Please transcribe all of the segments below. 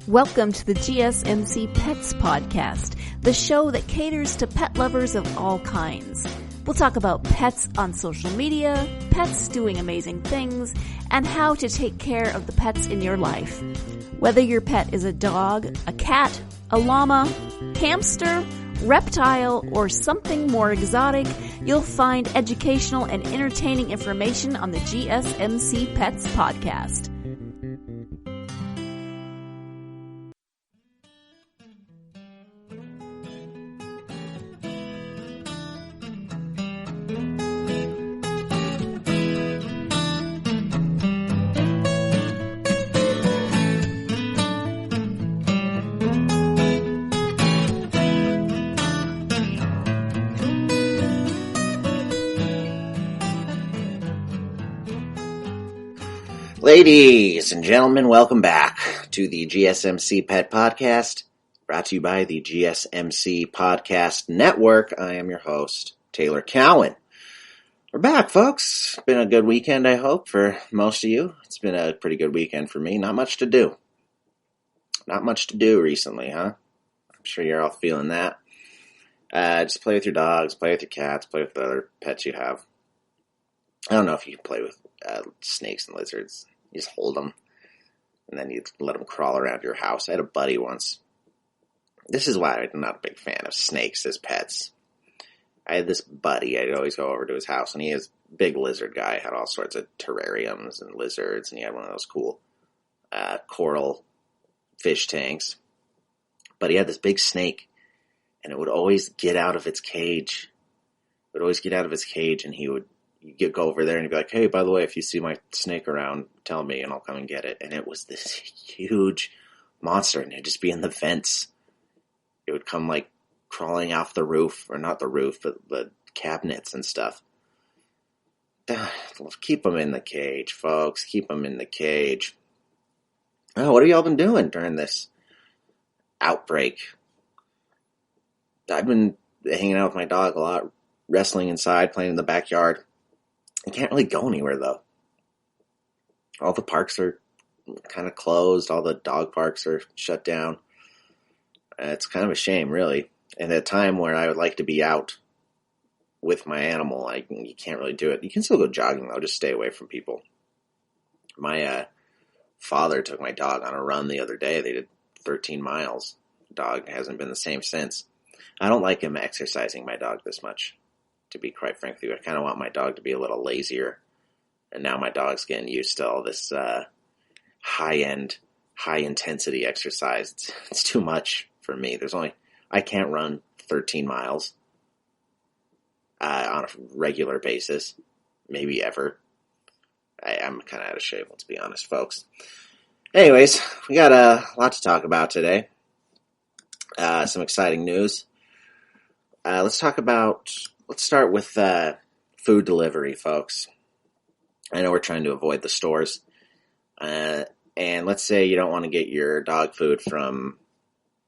Welcome to the GSMC Pets Podcast, the show that caters to pet lovers of all kinds. We'll talk about pets on social media, pets doing amazing things, and how to take care of the pets in your life. Whether your pet is a dog, a cat, a llama, hamster, reptile, or something more exotic, you'll find educational and entertaining information on the GSMC Pets Podcast. Ladies and gentlemen, welcome back to the GSMC Pet Podcast, brought to you by the GSMC Podcast Network. I am your host, Taylor Cowan. We're back, folks. It's been a good weekend, I hope, for most of you. It's been a pretty good weekend for me. Not much to do. Not much to do recently, huh? I'm sure you're all feeling that. Just play with your dogs, play with your cats, play with the other pets you have. I don't know if you can play with snakes and lizards. You just hold them, and then you let them crawl around your house. I had a buddy once. This is why I'm not a big fan of snakes as pets. I had this buddy. I'd always go over to his house, and he is a big lizard guy. Had all sorts of terrariums and lizards, and he had one of those cool coral fish tanks. But he had this big snake, and it would always get out of its cage. It would always get out of its cage, and he would go over there and he'd be like, hey, by the way, if you see my snake around, tell me and I'll come and get it. And it was this huge monster, and it'd just be in the vents. It would come like crawling off the roof, or not the roof, but the cabinets and stuff. Keep them in the cage, folks. Keep them in the cage. Oh, what have y'all been doing during this outbreak? I've been hanging out with my dog a lot, wrestling inside, playing in the backyard. I can't really go anywhere, though. All the parks are kind of closed. All the dog parks are shut down. It's kind of a shame, really. And at a time where I would like to be out with my animal, you can't really do it. You can still go jogging, though. Just stay away from people. My father took my dog on a run the other day. They did 13 miles. The dog hasn't been the same since. I don't like him exercising my dog this much, to be quite frank with you. I kind of want my dog to be a little lazier. And now my dog's getting used to all this high-end, high-intensity exercise. It's too much for me. I can't run 13 miles on a regular basis. Maybe ever. I'm kind of out of shape, let's be honest, folks. Anyways, we got a lot to talk about today. Some exciting news. Let's start with food delivery, folks. I know we're trying to avoid the stores. And let's say you don't want to get your dog food from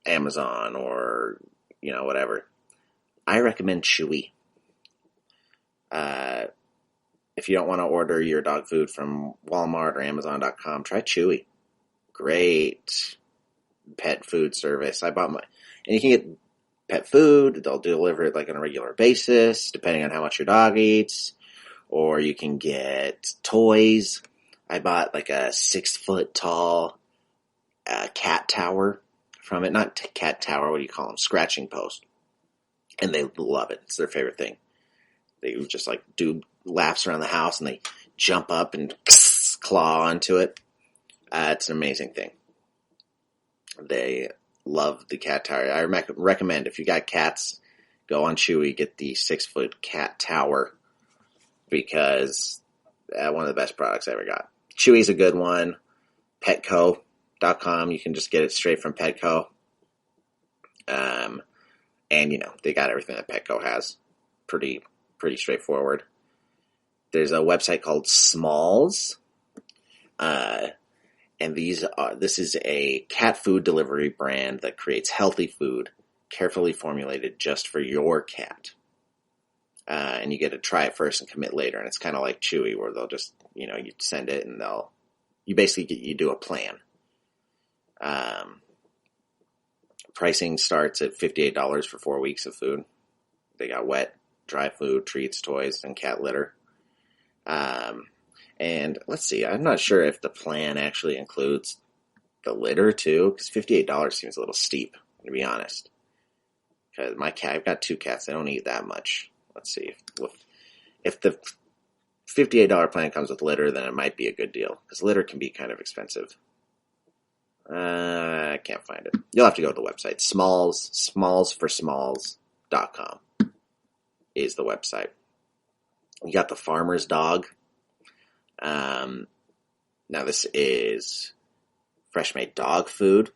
Amazon or, whatever. I recommend Chewy. If you don't want to order your dog food from Walmart or Amazon.com, try Chewy. Great pet food service. And you can get pet food. They'll deliver it like on a regular basis, depending on how much your dog eats. Or you can get toys. I bought like a 6-foot tall cat tower from it. Not cat tower, what do you call them? Scratching post. And they love it. It's their favorite thing. They just like do laps around the house, and they jump up and claw onto it. It's an amazing thing. They love the cat tower. I recommend, if you got cats, go on Chewy, get the 6-foot cat tower, because one of the best products I ever got. Chewy's a good one. Petco.com, you can just get it straight from Petco. And they got everything that Petco has. Pretty straightforward. There's a website called Smalls. And this is a cat food delivery brand that creates healthy food, carefully formulated just for your cat. And you get to try it first and commit later. And it's kind of like Chewy, where they'll just, you send it and you basically you do a plan. Pricing starts at $58 for 4 weeks of food. They got wet, dry food, treats, toys, and cat litter. And let's see, I'm not sure if the plan actually includes the litter too, because $58 seems a little steep, to be honest. Because I've got 2 cats, they don't eat that much. Let's see, if the $58 plan comes with litter, then it might be a good deal, because litter can be kind of expensive. I can't find it. You'll have to go to the website. smallsforsmalls.com is the website. You got the farmer's dog. Now this is fresh made dog food,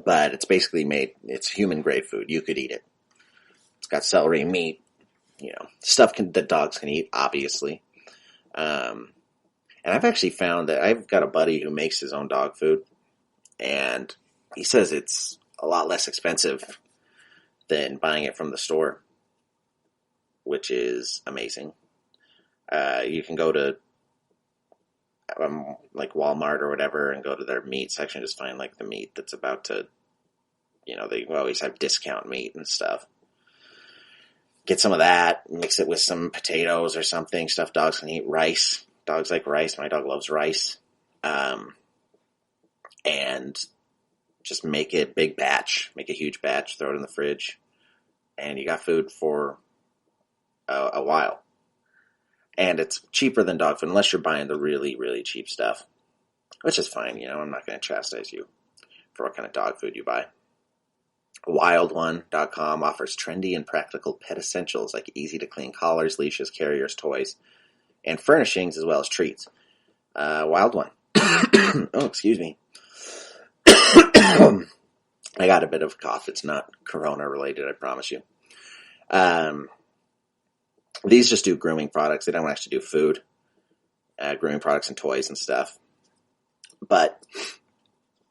but it's basically it's human grade food. You could eat it. It's got celery, meat, stuff that dogs can eat, obviously. And I've actually found that I've got a buddy who makes his own dog food, and he says it's a lot less expensive than buying it from the store, which is amazing. You can go to like Walmart or whatever and go to their meat section, just find like the meat that's about to, they always have discount meat and stuff. Get some of that, mix it with some potatoes or something, stuff dogs can eat. Rice. Dogs like rice. My dog loves rice. And just make it big batch, make a huge batch, throw it in the fridge, and you got food for a while. And it's cheaper than dog food, unless you're buying the really, really cheap stuff, which is fine. I'm not going to chastise you for what kind of dog food you buy. Wildone.com offers trendy and practical pet essentials like easy-to-clean collars, leashes, carriers, toys, and furnishings, as well as treats. Wild One. Oh, excuse me. I got a bit of a cough. It's not corona-related, I promise you. These just do grooming products. They don't actually do food. Grooming products and toys and stuff. But,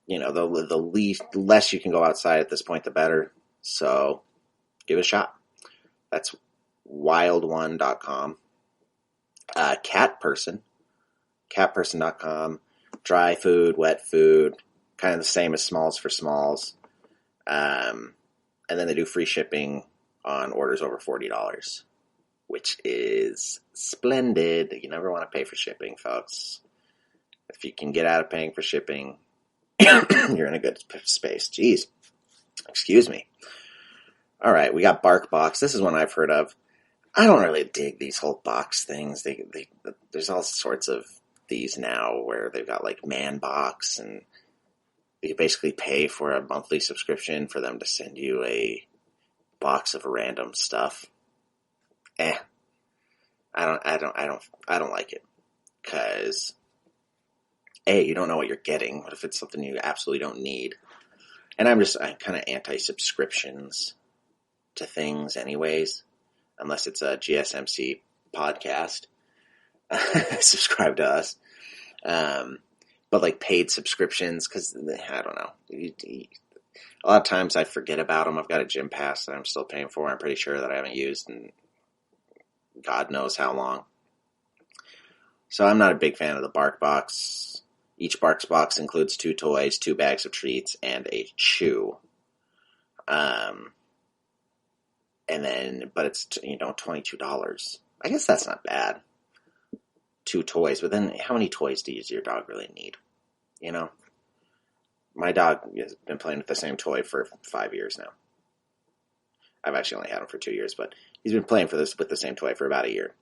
the less you can go outside at this point, the better. So, give it a shot. That's wildone.com. Catperson.com. Dry food, wet food, kind of the same as Smalls for Smalls. And then they do free shipping on orders over $40, which is splendid. You never want to pay for shipping, folks. If you can get out of paying for shipping, you're in a good space. Jeez. Excuse me. All right, we got BarkBox. This is one I've heard of. I don't really dig these whole box things. There's all sorts of these now where they've got like Man Box, and you basically pay for a monthly subscription for them to send you a box of random stuff. I don't like it. 'Cause you don't know what you're getting. What if it's something you absolutely don't need? And I'm kind of anti-subscriptions to things anyways, unless it's a GSMC podcast. Subscribe to us. But like paid subscriptions, because I don't know. A lot of times I forget about them. I've got a gym pass that I'm still paying for. I'm pretty sure that I haven't used in God knows how long. So I'm not a big fan of the BarkBox. Each BarkBox includes 2 toys, 2 bags of treats, and a chew. And then, but it's, $22. I guess that's not bad. 2 toys, but then how many toys does your dog really need? My dog has been playing with the same toy for 5 years now. I've actually only had him for 2 years, but he's been playing with the same toy for about a year.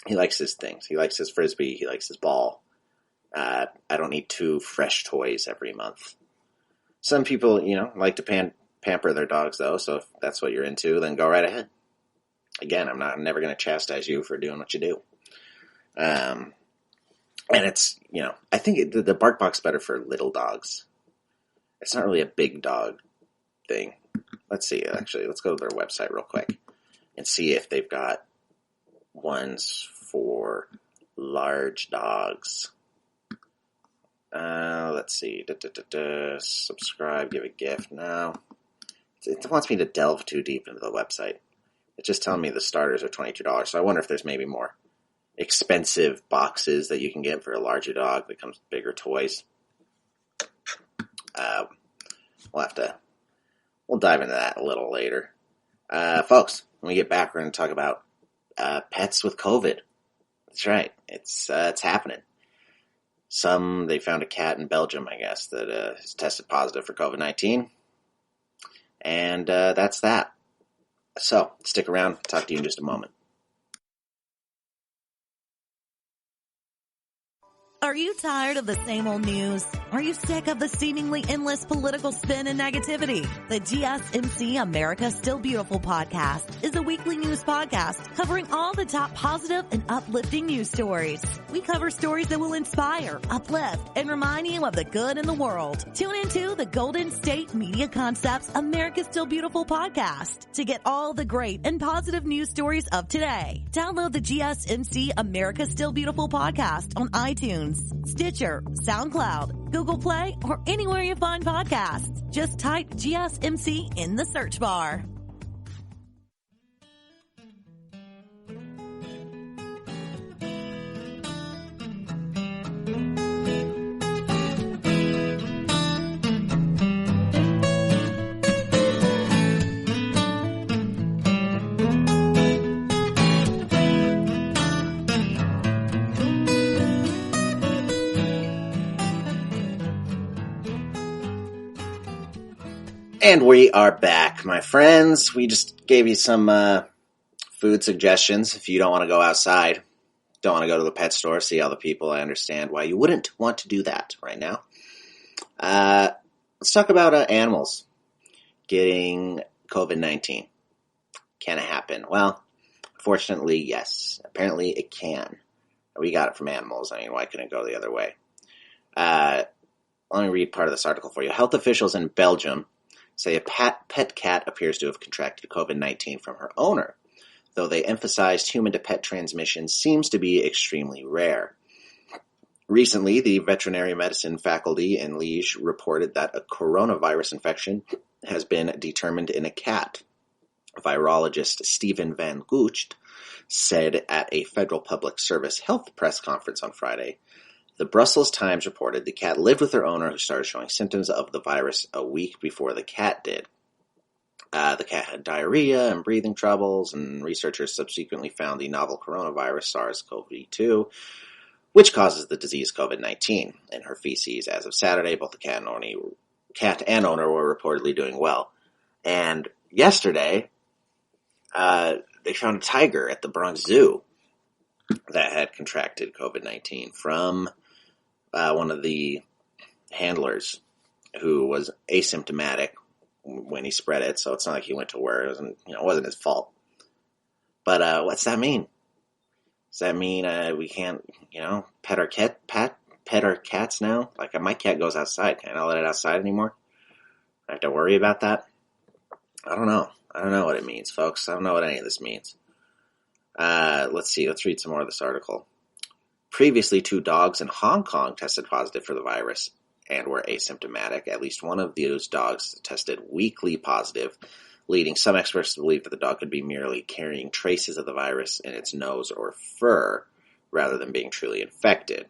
He likes his things. He likes his Frisbee. He likes his ball. I don't need 2 fresh toys every month. Some people, like to pamper their dogs, though, so if that's what you're into, then go right ahead. Again, I'm never going to chastise you for doing what you do. And it's, I think the BarkBox is better for little dogs. It's not really a big dog thing. Let's see, actually, let's go to their website real quick and see if they've got ones for large dogs. Let's see. Subscribe, give a gift. No. It wants me to delve too deep into the website. It's just telling me the starters are $22. So I wonder if there's maybe more expensive boxes that you can get for a larger dog that comes with bigger toys. We'll have to we'll dive into that a little later. Folks, when we get back, we're going to talk about pets with COVID. That's right. It's happening. They found a cat in Belgium, I guess, that has tested positive for COVID-19. And that's that. So, stick around. I'll talk to you in just a moment. Are you tired of the same old news? Are you sick of the seemingly endless political spin and negativity? The GSMC America's Still Beautiful podcast is a weekly news podcast covering all the top positive and uplifting news stories. We cover stories that will inspire, uplift, and remind you of the good in the world. Tune into the Golden State Media Concepts America's Still Beautiful podcast to get all the great and positive news stories of today. Download the GSMC America's Still Beautiful podcast on iTunes, Stitcher, SoundCloud, Google Play, or anywhere you find podcasts. Just type GSMC in the search bar. And we are back, my friends. We just gave you some food suggestions. If you don't want to go outside, don't want to go to the pet store, see other people, I understand why you wouldn't want to do that right now. Let's talk about animals getting COVID-19. Can it happen? Well, fortunately, yes. Apparently, it can. We got it from animals. I mean, why couldn't it go the other way? Let me read part of this article for you. Health officials in Belgium say a pet cat appears to have contracted COVID-19 from her owner, though they emphasized human-to-pet transmission seems to be extremely rare. Recently, the veterinary medicine faculty in Liège reported that a coronavirus infection has been determined in a cat. Virologist Steven van Gucht said at a Federal Public Service Health press conference on Friday. The Brussels Times reported the cat lived with her owner who started showing symptoms of the virus a week before the cat did. The cat had diarrhea and breathing troubles, and researchers subsequently found the novel coronavirus SARS-CoV-2, which causes the disease COVID-19, in her feces. As of Saturday, both the cat and owner were reportedly doing well. And yesterday, they found a tiger at the Bronx Zoo that had contracted COVID-19 from one of the handlers who was asymptomatic when he spread it, so it's not like he went to where it wasn't his fault. But what's that mean? Does that mean we can't, pet our cats now? Like my cat goes outside. Can I not let it outside anymore? I have to worry about that? I don't know. I don't know what it means, folks. I don't know what any of this means. Let's see. Let's read some more of this article. Previously, 2 dogs in Hong Kong tested positive for the virus and were asymptomatic. At least one of those dogs tested weakly positive, leading some experts to believe that the dog could be merely carrying traces of the virus in its nose or fur, rather than being truly infected.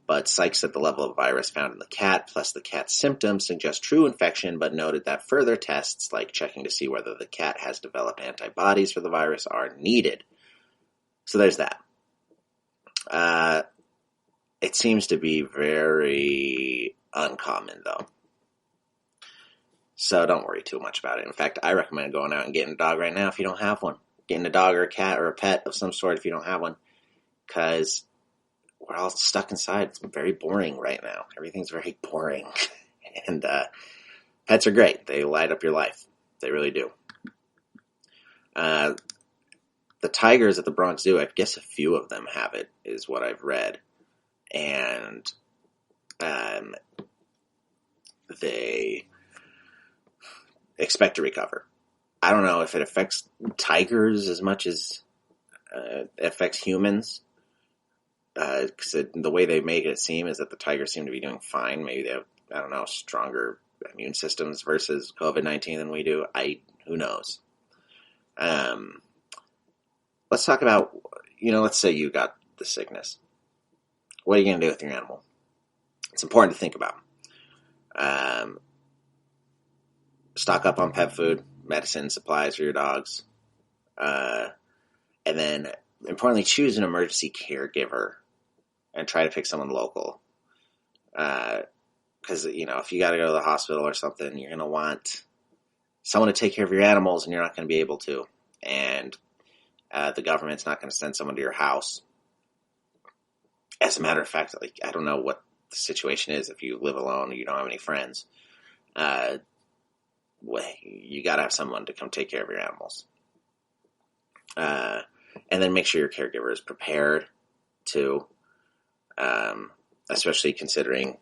But Sykes said the level of virus found in the cat, plus the cat's symptoms, suggest true infection, but noted that further tests, like checking to see whether the cat has developed antibodies for the virus, are needed. So there's that. It seems to be very uncommon, though. So don't worry too much about it. In fact, I recommend going out and getting a dog right now if you don't have one. Getting a dog or a cat or a pet of some sort if you don't have one. Because we're all stuck inside. It's very boring right now. Everything's very boring. And pets are great. They light up your life. They really do. The tigers at the Bronx Zoo, I guess a few of them have it, is what I've read. And they expect to recover. I don't know if it affects tigers as much as it affects humans. Because the way they make it seem is that the tigers seem to be doing fine. Maybe they have, stronger immune systems versus COVID-19 than we do. Who knows? Let's talk about, let's say you got the sickness. What are you going to do with your animal? It's important to think about. stock up on pet food, medicine, supplies for your dogs. And then, importantly, choose an emergency caregiver and try to pick someone local. Because, if you got to go to the hospital or something, you're going to want someone to take care of your animals, and you're not going to be able to. And the government's not going to send someone to your house. As a matter of fact, I don't know what the situation is if you live alone or you don't have any friends. You got to have someone to come take care of your animals. And then make sure your caregiver is prepared too, especially considering,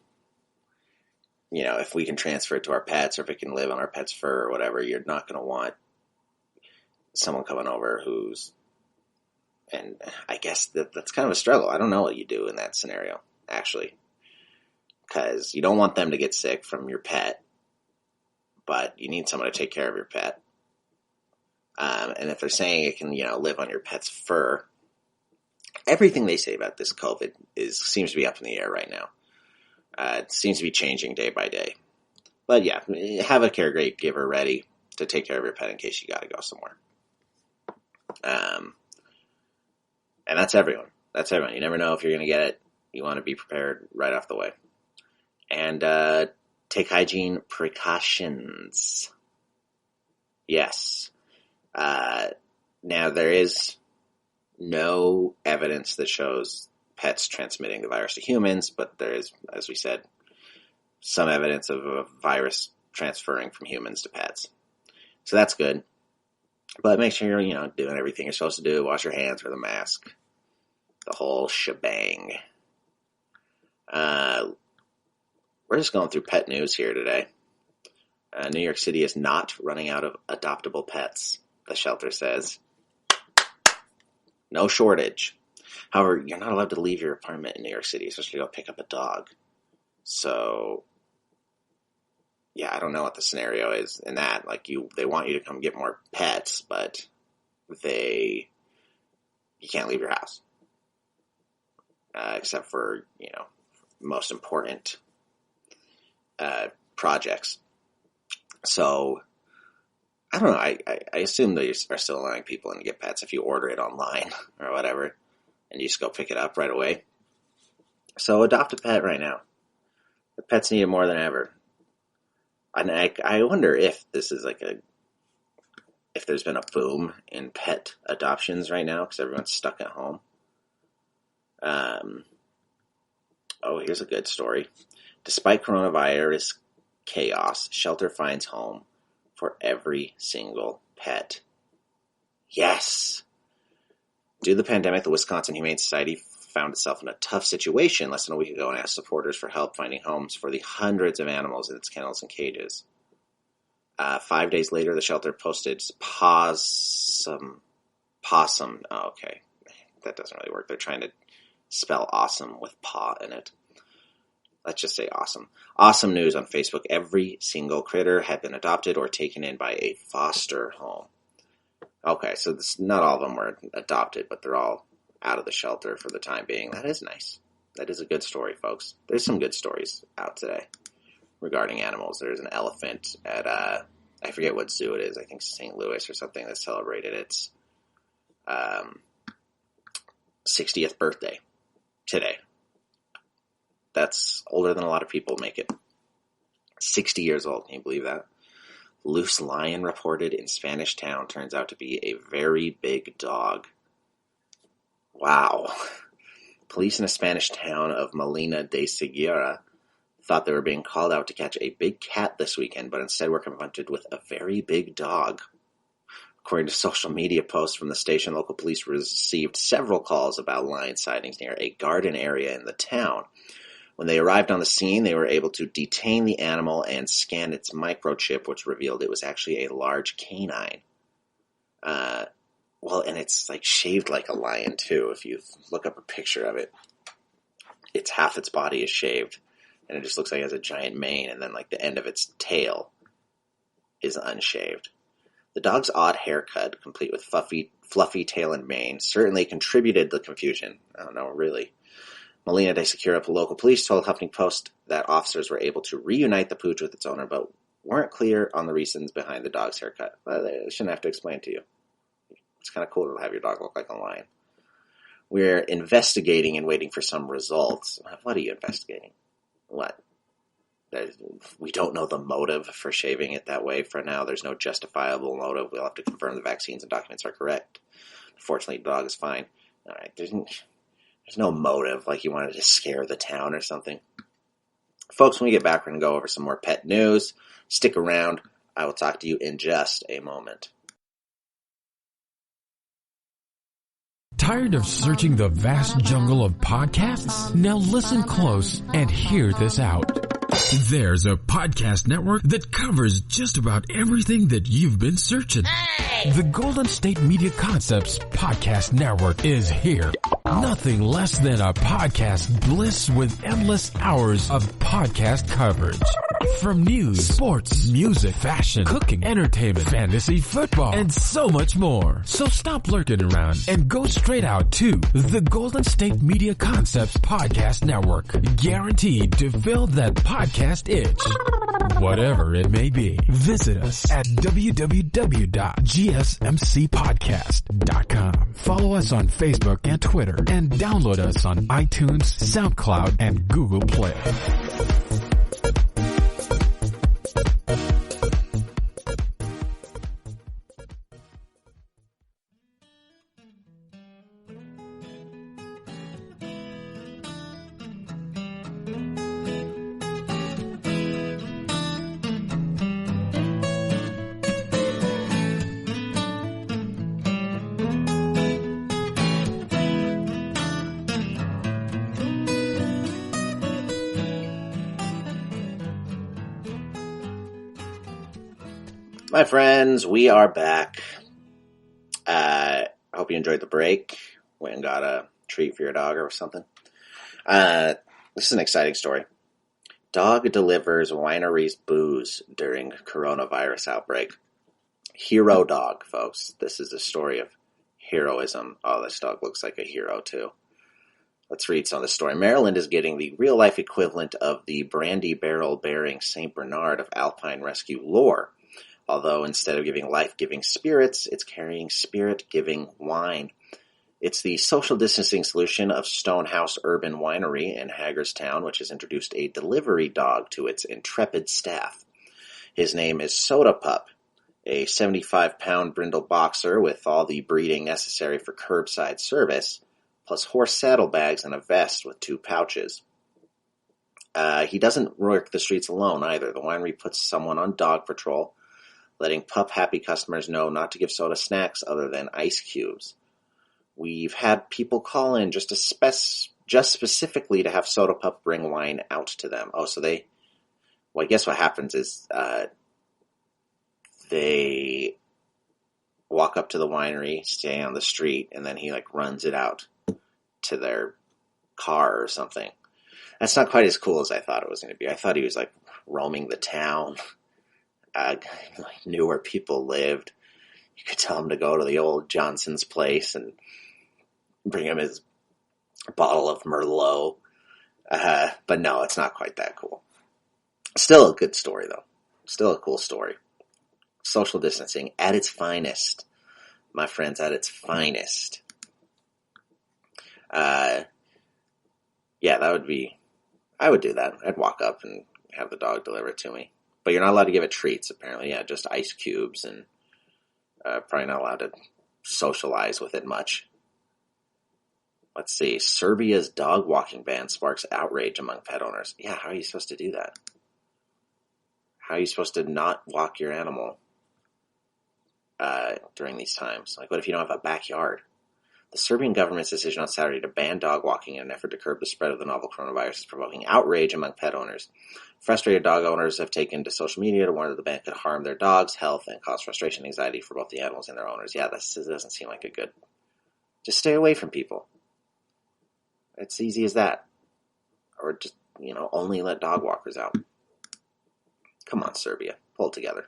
if we can transfer it to our pets or if it can live on our pet's fur or whatever, you're not going to want someone coming over and I guess that's kind of a struggle. I don't know what you do in that scenario, actually, because you don't want them to get sick from your pet, but you need someone to take care of your pet. And if they're saying it can, live on your pet's fur, everything they say about this COVID seems to be up in the air right now. It seems to be changing day by day. But yeah, have a caregiver ready to take care of your pet in case you got to go somewhere. And that's everyone. That's everyone. You never know if you're going to get it. You want to be prepared right off the way. And take hygiene precautions. Yes. Now, there is no evidence that shows pets transmitting the virus to humans, but there is, as we said, some evidence of a virus transferring from humans to pets. So that's good. But make sure you're, doing everything you're supposed to do. Wash your hands, wear the mask. The whole shebang. We're just going through pet news here today. New York City is not running out of adoptable pets, the shelter says. No shortage. However, you're not allowed to leave your apartment in New York City, especially to go pick up a dog. So, yeah, I don't know what the scenario is in that. They want you to come get more pets, but you can't leave your house. Except for, most important projects. So, I don't know. I assume they are still allowing people in to get pets if you order it online or whatever, and you just go pick it up right away. So adopt a pet right now. The pets need it more than ever. And I wonder if this is if there's been a boom in pet adoptions right now because everyone's stuck at home. Here's a good story. Despite coronavirus chaos, shelter finds home for every single pet. Yes! Due to the pandemic, the Wisconsin Humane Society found itself in a tough situation less than a week ago and asked supporters for help finding homes for the hundreds of animals in its kennels and cages. 5 days later, the shelter posted possum. Oh, okay. That doesn't really work. They're trying to spell awesome with paw in it. Let's just say awesome. Awesome news on Facebook. Every single critter had been adopted or taken in by a foster home. Okay, so not all of them were adopted, but they're all out of the shelter for the time being. That is nice. That is a good story, folks. There's some good stories out today regarding animals. There's an elephant at, I forget what zoo it is. I think St. Louis or something that celebrated its 60th birthday today. That's older than a lot of people make it. 60 years old. Can you believe that? Loose lion reported in Spanish Town turns out to be a very big dog. Wow. Police in a Spanish town of Molina de Segura thought they were being called out to catch a big cat this weekend, but instead were confronted with a very big dog. According to social media posts from the station, local police received several calls about lion sightings near a garden area in the town. When they arrived on the scene, they were able to detain the animal and scan its microchip, which revealed it was actually a large canine. And it's shaved like a lion too. If you look up a picture of it, it's half its body is shaved, and it just looks like it has a giant mane, and then the end of its tail is unshaved. The dog's odd haircut, complete with fluffy tail and mane, certainly contributed to the confusion. I don't know, really. Molina de Segura local police told Huffington Post that officers were able to reunite the pooch with its owner, but weren't clear on the reasons behind the dog's haircut. They shouldn't have to explain to you. It's kind of cool to have your dog look like a lion. We're investigating and waiting for some results. What are you investigating? What? We don't know the motive for shaving it that way for now. There's no justifiable motive. We'll have to confirm the vaccines and documents are correct. Fortunately, the dog is fine. All right, there's no motive, like you wanted to scare the town or something. Folks, when we get back, we're going to go over some more pet news. Stick around. I will talk to you in just a moment. Tired of searching the vast jungle of podcasts? Now listen close and hear this out. There's a podcast network that covers just about everything that you've been searching. Hey! The Golden State Media Concepts Podcast Network is here. Nothing less than a podcast bliss with endless hours of podcast coverage. From news, sports, music, fashion, cooking, entertainment, fantasy, football, and so much more. So stop lurking around and go straight out to the Golden State Media Concepts Podcast Network. Guaranteed to fill that podcast itch. Whatever it may be. Visit us at www.gsmcpodcast.com. Follow us on Facebook and Twitter and download us on iTunes, SoundCloud, and Google Play. My friends, we are back. I hope you enjoyed the break. Went and got a treat for your dog or something. This is an exciting story. Dog delivers winery's booze during coronavirus outbreak. Hero dog, folks. This is a story of heroism. Oh, this dog looks like a hero, too. Let's read some of the story. Maryland is getting the real-life equivalent of the brandy barrel-bearing St. Bernard of alpine rescue lore. Although instead of giving life-giving spirits, it's carrying spirit-giving wine. It's the social distancing solution of Stonehouse Urban Winery in Hagerstown, which has introduced a delivery dog to its intrepid staff. His name is Soda Pup, a 75-pound brindle boxer with all the breeding necessary for curbside service, plus horse saddlebags and a vest with 2 pouches. He doesn't work the streets alone either. The winery puts someone on dog patrol, letting pup-happy customers know not to give Soda snacks other than ice cubes. We've had people call in just specifically to have Soda Pup bring wine out to them. Oh, so I guess what happens is they walk up to the winery, stay on the street, and then he runs it out to their car or something. That's not quite as cool as I thought it was going to be. I thought he was roaming the town. Knew where people lived. You could tell him to go to the old Johnson's place and bring him his bottle of Merlot. But no, it's not quite that cool. Still a good story, though. Still a cool story. Social distancing at its finest. My friends, at its finest. Yeah, I would do that. I'd walk up and have the dog deliver it to me. But you're not allowed to give it treats, apparently. Yeah, just ice cubes, and probably not allowed to socialize with it much. Let's see. Serbia's dog walking ban sparks outrage among pet owners. Yeah, how are you supposed to do that? How are you supposed to not walk your animal during these times? What if you don't have a backyard? The Serbian government's decision on Saturday to ban dog walking in an effort to curb the spread of the novel coronavirus is provoking outrage among pet owners. Frustrated dog owners have taken to social media to warn that the ban could harm their dog's health and cause frustration and anxiety for both the animals and their owners. Yeah, this doesn't seem like a good... Just stay away from people. It's easy as that. Or just, only let dog walkers out. Come on, Serbia. Pull it together.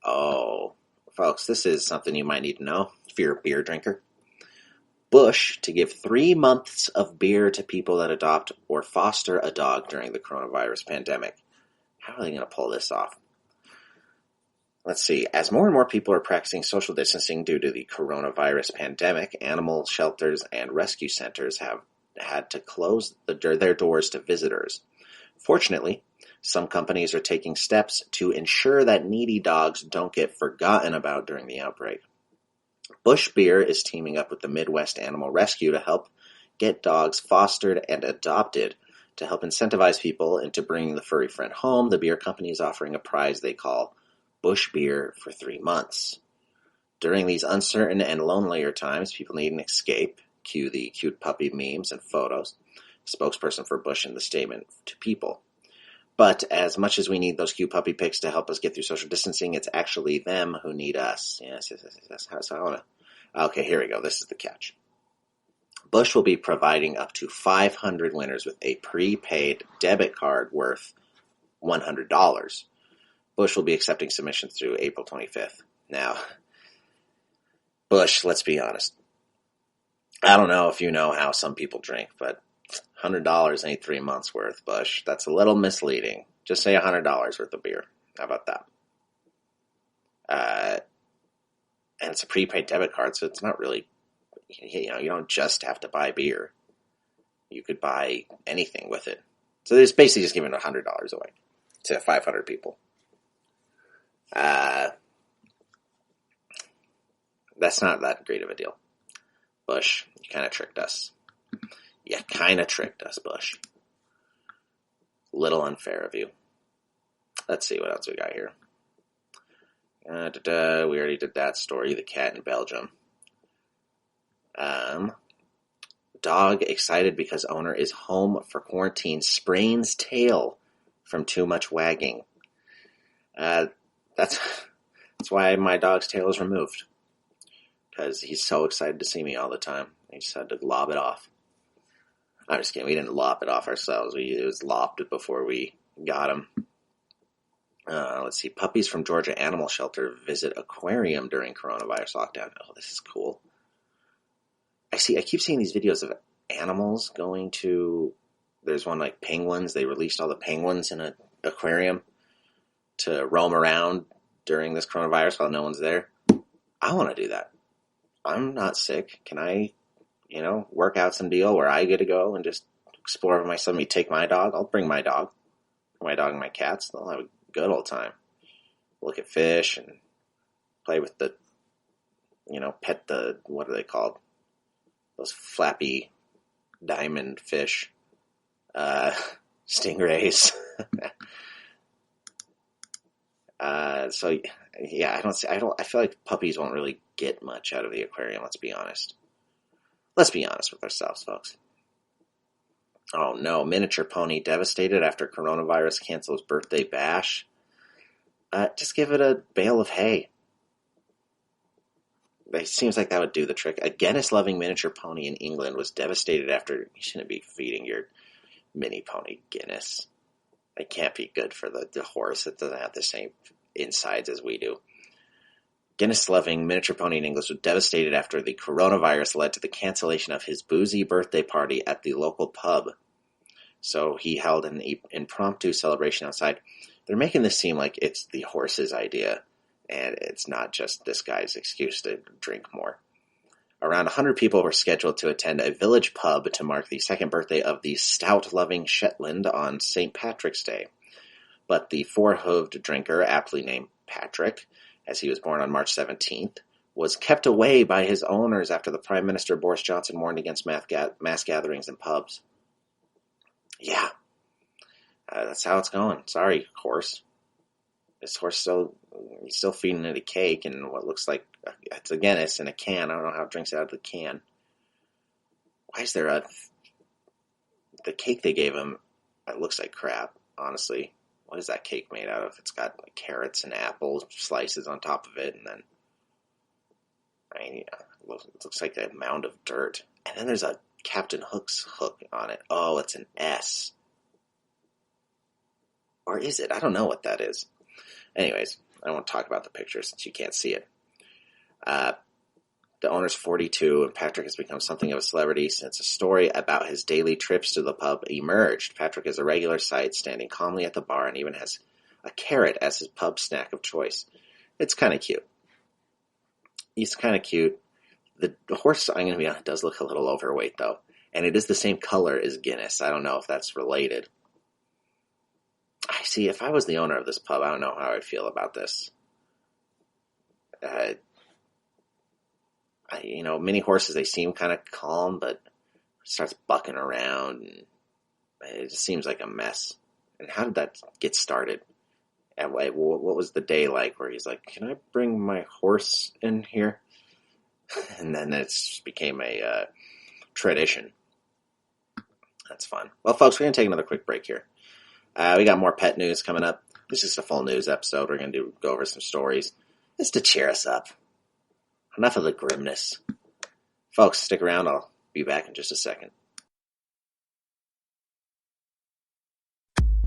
Oh, folks, this is something you might need to know if you're a beer drinker. Bush to give 3 months of beer to people that adopt or foster a dog during the coronavirus pandemic. How are they going to pull this off? Let's see. As more and more people are practicing social distancing due to the coronavirus pandemic, animal shelters and rescue centers have had to close their doors to visitors. Fortunately, some companies are taking steps to ensure that needy dogs don't get forgotten about during the outbreak. Bush Beer is teaming up with the Midwest Animal Rescue to help get dogs fostered and adopted. To help incentivize people into bringing the furry friend home, the beer company is offering a prize they call Bush Beer for 3 months. During these uncertain and lonelier times, people need an escape. Cue the cute puppy memes and photos. Spokesperson for Bush in the statement to People. But as much as we need those cute puppy pics to help us get through social distancing, it's actually them who need us. Yes. So I wanna. Okay, here we go. This is the catch. Bush will be providing up to 500 winners with a prepaid debit card worth $100. Bush will be accepting submissions through April 25th. Now, Bush, let's be honest. I don't know if you know how some people drink, but $100 ain't 3 months worth, Bush. That's a little misleading. Just say $100 worth of beer. How about that? And it's a prepaid debit card, so it's not really, you don't just have to buy beer. You could buy anything with it. So it's basically just giving $100 away to 500 people. That's not that great of a deal. Bush, you kind of tricked us. You kind of tricked us, Bush. Little unfair of you. Let's see what else we got here. We already did that story, the cat in Belgium. Dog excited because owner is home for quarantine sprains tail from too much wagging. That's why my dog's tail is removed. Because he's so excited to see me all the time. He just had to lob it off. I'm just kidding. We didn't lop it off ourselves. It was lopped before we got him. Let's see. Puppies from Georgia Animal Shelter visit aquarium during coronavirus lockdown. Oh, this is cool. I keep seeing these videos of animals going to. There's one like penguins. They released all the penguins in an aquarium to roam around during this coronavirus while no one's there. I want to do that. I'm not sick. Can I, work out some deal where I get to go and just explore by myself? Me take my dog. I'll bring my dog and my cats. They'll have a good old time. Look at fish and play with the, pet the, what are they called? Those flappy diamond fish. Stingrays. So yeah, I feel like puppies won't really get much out of the aquarium, let's be honest. Let's be honest with ourselves, folks. Oh no, miniature pony devastated after coronavirus cancels birthday bash. Just give it a bale of hay. It seems like that would do the trick. A Guinness-loving miniature pony in England was devastated after... You shouldn't be feeding your mini pony Guinness. It can't be good for the horse. It doesn't have the same insides as we do. Guinness-loving miniature pony in England was devastated after the coronavirus led to the cancellation of his boozy birthday party at the local pub. So he held an impromptu celebration outside. They're making this seem like it's the horse's idea, and it's not just this guy's excuse to drink more. Around 100 people were scheduled to attend a village pub to mark the second birthday of the stout-loving Shetland on St. Patrick's Day. But the four-hooved drinker, aptly named Patrick, as he was born on March 17th, was kept away by his owners after the Prime Minister Boris Johnson warned against mass gatherings in pubs. Yeah, that's how it's going. Sorry, horse. This horse he's still feeding it a cake and what looks like it's a Guinness in a can. I don't know how it drinks it out of the can. Why is there the cake they gave him? It looks like crap, honestly. What is that cake made out of? It's got like carrots and apple slices on top of it, and then it looks like a mound of dirt. And then there's a Captain Hook's hook on it. Oh, it's an S. Or is it? I don't know what that is. Anyways, I don't want to talk about the picture since you can't see it. The owner's 42, and Patrick has become something of a celebrity since a story about his daily trips to the pub emerged. Patrick is a regular sight, standing calmly at the bar, and even has a carrot as his pub snack of choice. It's kind of cute. He's kind of cute. The horse, I'm going to be honest, does look a little overweight, though. And it is the same color as Guinness. I don't know if that's related. I see, if I was the owner of this pub, I don't know how I'd feel about this. Mini horses, they seem kind of calm, but starts bucking around, and it just seems like a mess. And how did that get started? And what was the day like where he's like, can I bring my horse in here? And then it became a tradition. That's fun. Well, folks, we're going to take another quick break here. We got more pet news coming up. This is a full news episode. We're going to go over some stories just to cheer us up. Enough of the grimness. Folks, stick around. I'll be back in just a second.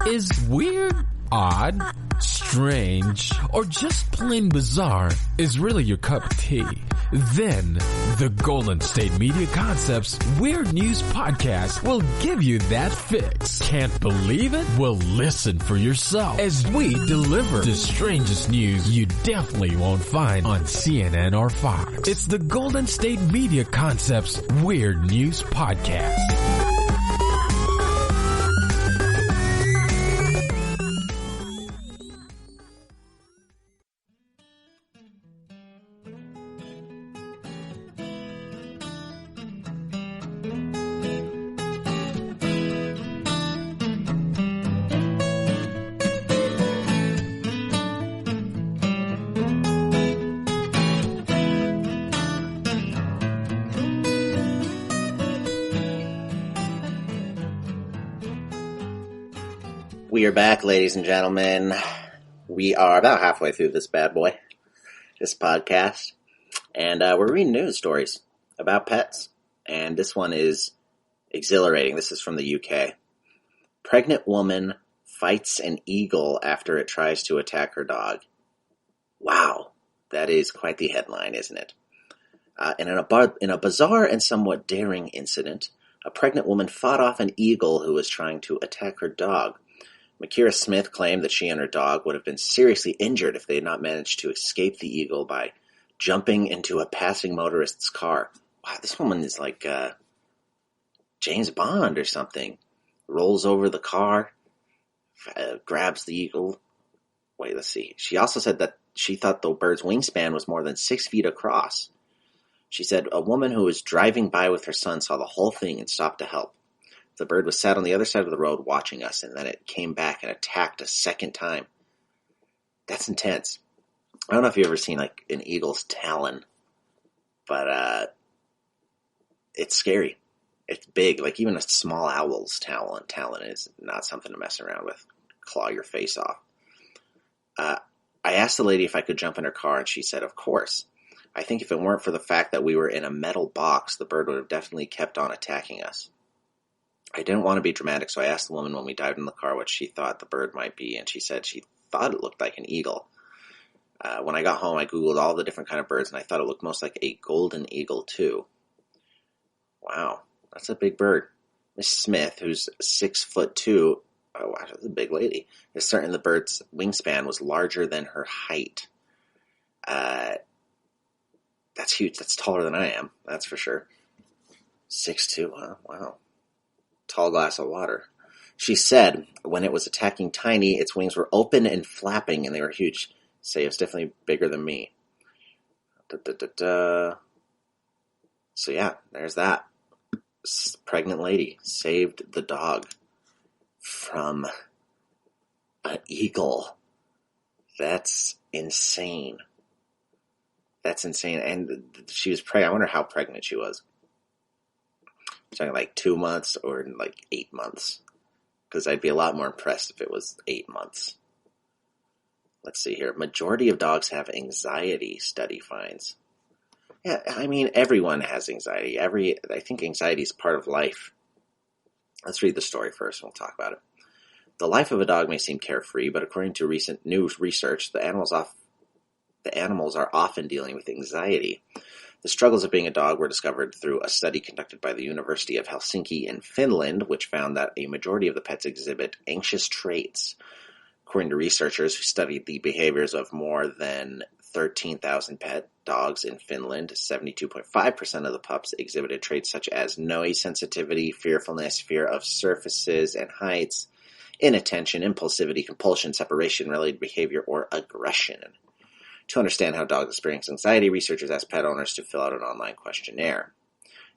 Is weird, odd, strange, or just plain bizarre is really your cup of tea? Then the Golden State Media Concepts Weird News Podcast will give you that fix. Can't believe it? Well, listen for yourself as we deliver the strangest news you definitely won't find on CNN or Fox. It's the Golden State Media Concepts Weird News Podcast. We are back, ladies and gentlemen. We are about halfway through this bad boy, this podcast, and we're reading news stories about pets, and this one is exhilarating. This is from the UK. Pregnant woman fights an eagle after it tries to attack her dog. Wow, that is quite the headline, isn't it? And in a bizarre and somewhat daring incident, a pregnant woman fought off an eagle who was trying to attack her dog. Makira Smith claimed that she and her dog would have been seriously injured if they had not managed to escape the eagle by jumping into a passing motorist's car. Wow, this woman is like James Bond or something. Rolls over the car, grabs the eagle. Wait, let's see. She also said that she thought the bird's wingspan was more than 6 feet across. She said a woman who was driving by with her son saw the whole thing and stopped to help. The bird was sat on the other side of the road watching us, and then it came back and attacked a second time. That's intense. I don't know if you've ever seen like an eagle's talon, but it's scary. It's big. Like even a small owl's talon is not something to mess around with. Claw your face off. I asked the lady if I could jump in her car, and she said, of course. I think if it weren't for the fact that we were in a metal box, the bird would have definitely kept on attacking us. I didn't want to be dramatic, so I asked the woman when we dived in the car what she thought the bird might be, and she said she thought it looked like an eagle. When I got home, I Googled all the different kind of birds, and I thought it looked most like a golden eagle, too. Wow, that's a big bird. Miss Smith, who's 6'2", oh wow, that's a big lady, is certain the bird's wingspan was larger than her height. That's huge. That's taller than I am, that's for sure. 6'2", wow. Tall glass of water. She said when it was attacking Tiny, its wings were open and flapping, and they were huge. Say it was definitely bigger than me. So yeah, there's that. Pregnant lady saved the dog from an eagle. That's insane. That's insane. And she was pregnant. I wonder how pregnant she was. Talking like 2 months or like 8 months. Because I'd be a lot more impressed if it was 8 months. Let's see here. Majority of dogs have anxiety, study finds. Yeah, I mean, everyone has anxiety. I think anxiety is part of life. Let's read the story first and we'll talk about it. The life of a dog may seem carefree, but according to recent new research, the animals are often dealing with anxiety. The struggles of being a dog were discovered through a study conducted by the University of Helsinki in Finland, which found that a majority of the pets exhibit anxious traits. According to researchers who studied the behaviors of more than 13,000 pet dogs in Finland, 72.5% of the pups exhibited traits such as noise sensitivity, fearfulness, fear of surfaces and heights, inattention, impulsivity, compulsion, separation-related behavior, or aggression. To understand how dogs experience anxiety, researchers asked pet owners to fill out an online questionnaire.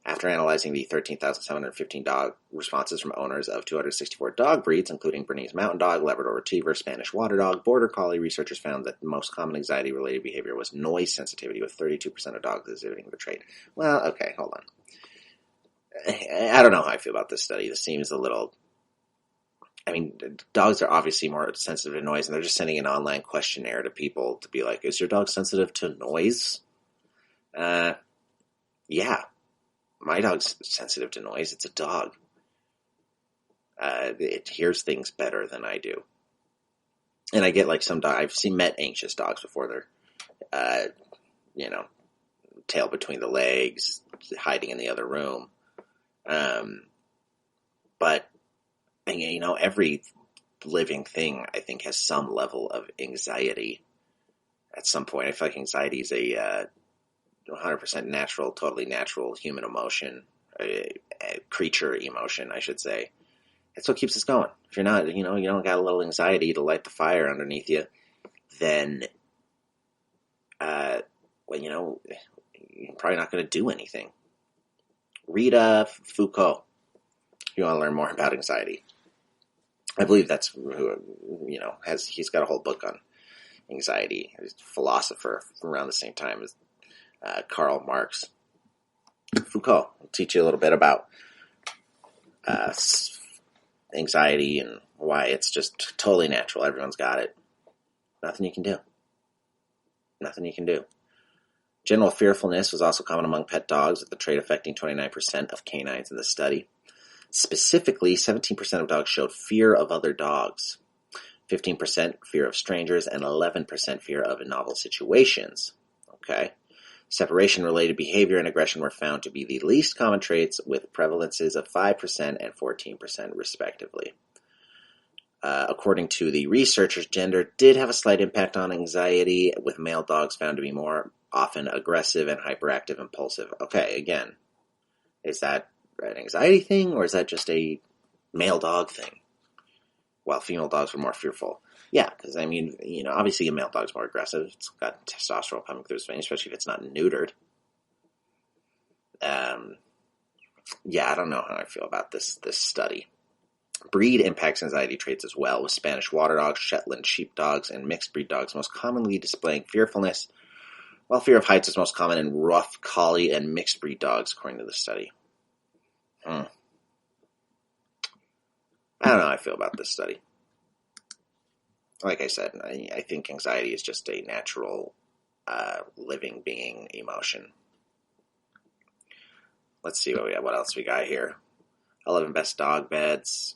After analyzing the 13,715 dog responses from owners of 264 dog breeds, including Bernese Mountain Dog, Labrador Retriever, Spanish Water Dog, Border Collie, researchers found that the most common anxiety-related behavior was noise sensitivity, with 32% of dogs exhibiting the trait. Well, okay, hold on. I don't know how I feel about this study. This seems a little... I mean, dogs are obviously more sensitive to noise, and they're just sending an online questionnaire to people to be like, is your dog sensitive to noise? Yeah. My dog's sensitive to noise. It's a dog. It hears things better than I do. And I get like some dog. I've met anxious dogs before. They're, tail between the legs, hiding in the other room. But, every living thing, I think, has some level of anxiety at some point. I feel like anxiety is a 100% natural, totally natural human emotion, a creature emotion, I should say. It's what keeps us going. If you're not, you don't got a little anxiety to light the fire underneath you, then, you're probably not going to do anything. Read Foucault if you want to learn more about anxiety. I believe that's who, he's got a whole book on anxiety. He's a philosopher around the same time as Karl Marx. Foucault will teach you a little bit about anxiety and why it's just totally natural. Everyone's got it. Nothing you can do. Nothing you can do. General fearfulness was also common among pet dogs, with the trait affecting 29% of canines in the study. Specifically, 17% of dogs showed fear of other dogs, 15% fear of strangers, and 11% fear of novel situations. Okay. Separation-related behavior and aggression were found to be the least common traits, with prevalences of 5% and 14% respectively. According to the researchers, gender did have a slight impact on anxiety, with male dogs found to be more often aggressive and hyperactive, impulsive. Okay, again, is that an anxiety thing, or is that just a male dog thing? While female dogs were more fearful. Yeah, because, obviously a male dog's more aggressive. It's got testosterone pumping through its veins, especially if it's not neutered. I don't know how I feel about this study. Breed impacts anxiety traits as well, with Spanish Water Dogs, Shetland Sheepdogs, and mixed breed dogs most commonly displaying fearfulness, while fear of heights is most common in rough collie and mixed breed dogs, according to the study. I don't know how I feel about this study. Like I said, I think anxiety is just a natural living being emotion. Let's see what else we got here. 11 best dog beds.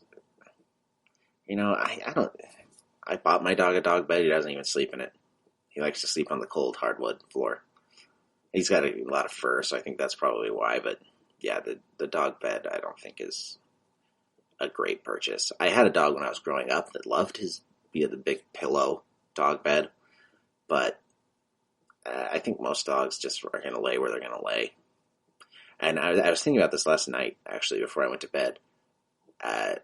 I bought my dog a dog bed. He doesn't even sleep in it. He likes to sleep on the cold hardwood floor. He's got a lot of fur, so I think that's probably why. But yeah, the dog bed I don't think is a great purchase. I had a dog when I was growing up that loved the big pillow dog bed, but I think most dogs just are going to lay where they're going to lay. And I was thinking about this last night, actually, before I went to bed, because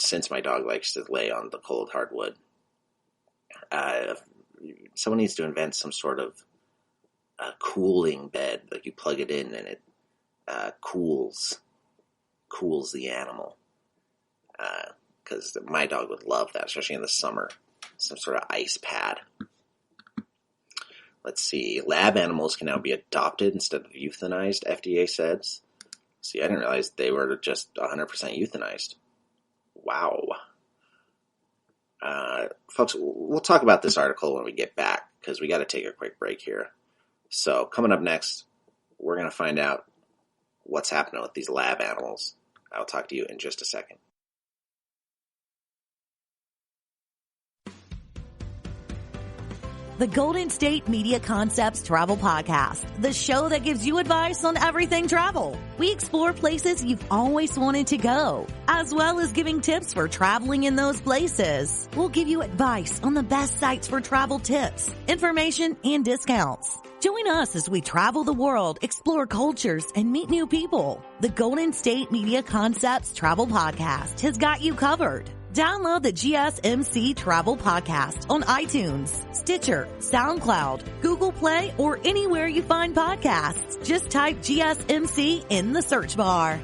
since my dog likes to lay on the cold hardwood, someone needs to invent some sort of cooling bed. Like you plug it in and it cools the animal. Because my dog would love that, especially in the summer. Some sort of ice pad. Let's see. Lab animals can now be adopted instead of euthanized, FDA says. See, I didn't realize they were just 100% euthanized. Wow. Folks, we'll talk about this article when we get back, because we got to take a quick break here. So, coming up next, we're going to find out what's happening with these lab animals. I'll talk to you in just a second. the Golden State Media Concepts Travel Podcast, the show that gives you advice on everything travel. We explore places you've always wanted to go, as well as giving tips for traveling in those places. We'll give you advice on the best sites for travel tips, information, and discounts. Join us as we travel the world, explore cultures, and meet new people. The Golden State Media Concepts Travel Podcast has got you covered. Download the GSMC Travel Podcast on iTunes, Stitcher, SoundCloud, Google Play, or anywhere you find podcasts. Just type GSMC in the search bar.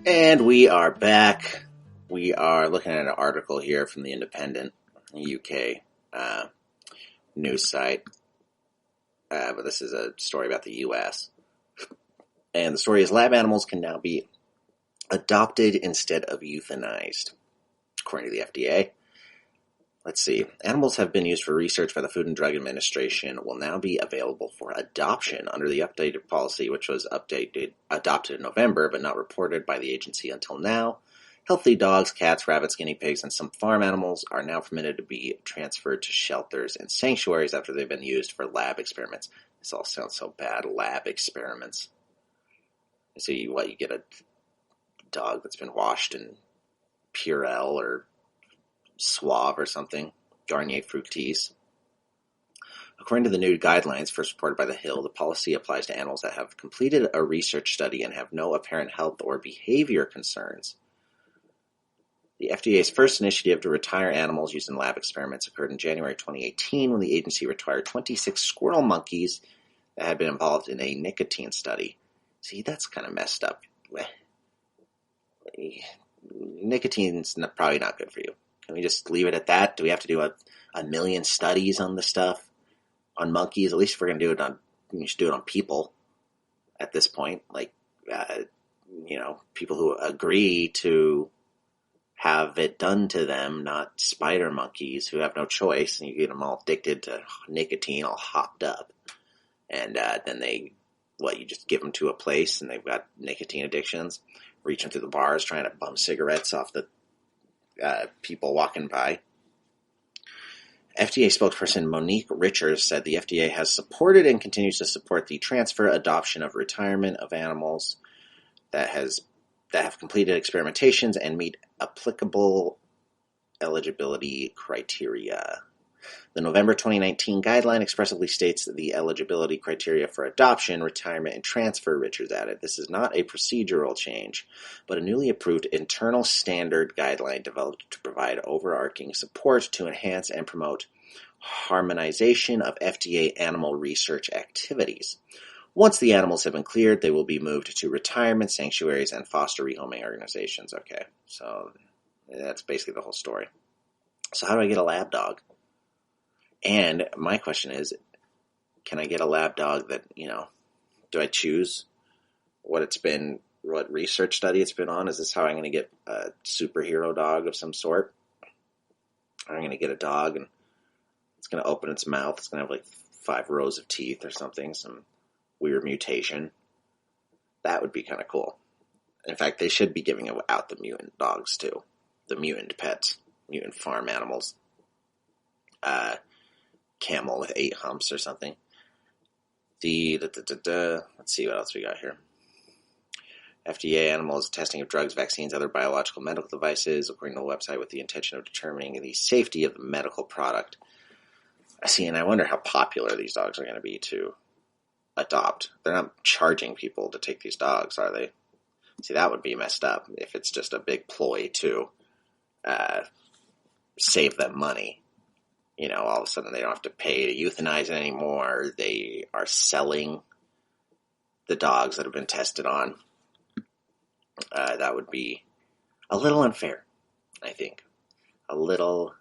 And we are back. We are looking at an article here from The Independent, UK news site. But this is a story about the US. And the story is lab animals can now be adopted instead of euthanized, according to the FDA. Let's see. Animals have been used for research by the Food and Drug Administration will now be available for adoption under the updated policy, which was adopted in November, but not reported by the agency until now. Healthy dogs, cats, rabbits, guinea pigs, and some farm animals are now permitted to be transferred to shelters and sanctuaries after they've been used for lab experiments. This all sounds so bad, lab experiments. So you get a dog that's been washed in Purell or Suave or something, Garnier Fructis. According to the new guidelines first reported by The Hill, the policy applies to animals that have completed a research study and have no apparent health or behavior concerns. The FDA's first initiative to retire animals used in lab experiments occurred in January 2018 when the agency retired 26 squirrel monkeys that had been involved in a nicotine study. See, that's kind of messed up. Nicotine's probably not good for you. Can we just leave it at that? Do we have to do a million studies on the stuff? On monkeys? At least if we're going to do it on, you should do it on people at this point. Like, people who agree to have it done to them, not spider monkeys who have no choice, and you get them all addicted to nicotine, all hopped up. And then you just give them to a place and they've got nicotine addictions, reaching through the bars, trying to bum cigarettes off the people walking by. FDA spokesperson Monique Richards said the FDA has supported and continues to support the transfer, adoption, of retirement of animals that have completed experimentations and meet applicable eligibility criteria. The November 2019 guideline expressly states that the eligibility criteria for adoption, retirement, and transfer, Richards added. This is not a procedural change, but a newly approved internal standard guideline developed to provide overarching support to enhance and promote harmonization of FDA animal research activities. Once the animals have been cleared, they will be moved to retirement sanctuaries and foster rehoming organizations. Okay, so that's basically the whole story. So how do I get a lab dog? And my question is, can I get a lab dog that, do I choose what research study it's been on? Is this how I'm going to get a superhero dog of some sort? I'm going to get a dog and it's going to open its mouth. It's going to have like 5 rows of teeth or something, some weird mutation. That would be kind of cool. In fact, they should be giving out the mutant dogs too. The mutant pets, mutant farm animals. Camel with 8 humps or something. Let's see what else we got here. FDA animals testing of drugs, vaccines, other biological medical devices, according to the website, with the intention of determining the safety of the medical product. And I wonder how popular these dogs are going to be to adopt. They're not charging people to take these dogs, are they? See, that would be messed up if it's just a big ploy to save them money. All of a sudden they don't have to pay to euthanize it anymore. They are selling the dogs that have been tested on. That would be a little unfair, I think. A little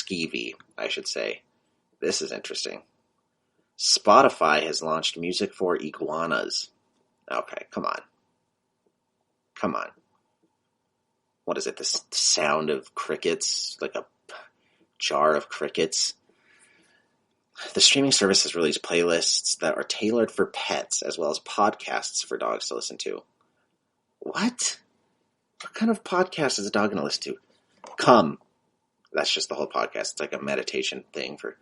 skeevy, I should say. This is interesting. Spotify has launched music for iguanas. Okay, come on. Come on. What is it? The sound of crickets? Like a jar of crickets? The streaming service has released playlists that are tailored for pets, as well as podcasts for dogs to listen to. What? What kind of podcast is a dog going to listen to? Come. That's just the whole podcast. It's like a meditation thing for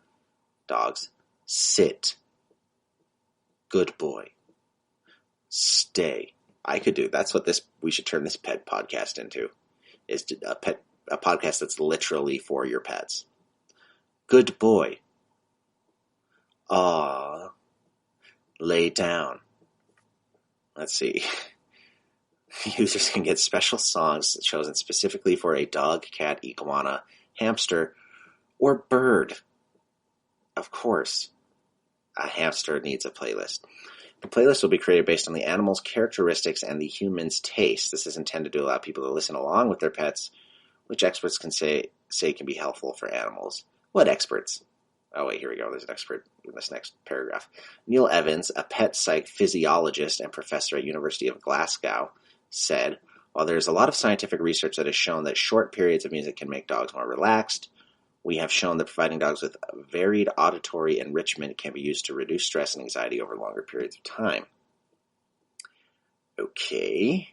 dogs. Sit. Good boy. Stay. I could do. That's what we should turn this pet podcast into. Is a podcast that's literally for your pets. Good boy. Aw. Lay down. Let's see. Users can get special songs chosen specifically for a dog, cat, iguana, hamster, or bird. Of course, a hamster needs a playlist. The playlist will be created based on the animal's characteristics and the human's taste. This is intended to allow people to listen along with their pets, which experts can say can be helpful for animals. What experts? Oh, wait, here we go. There's an expert in this next paragraph. Neil Evans, a pet psych physiologist and professor at University of Glasgow, said, while there is a lot of scientific research that has shown that short periods of music can make dogs more relaxed, we have shown that providing dogs with varied auditory enrichment can be used to reduce stress and anxiety over longer periods of time. Okay.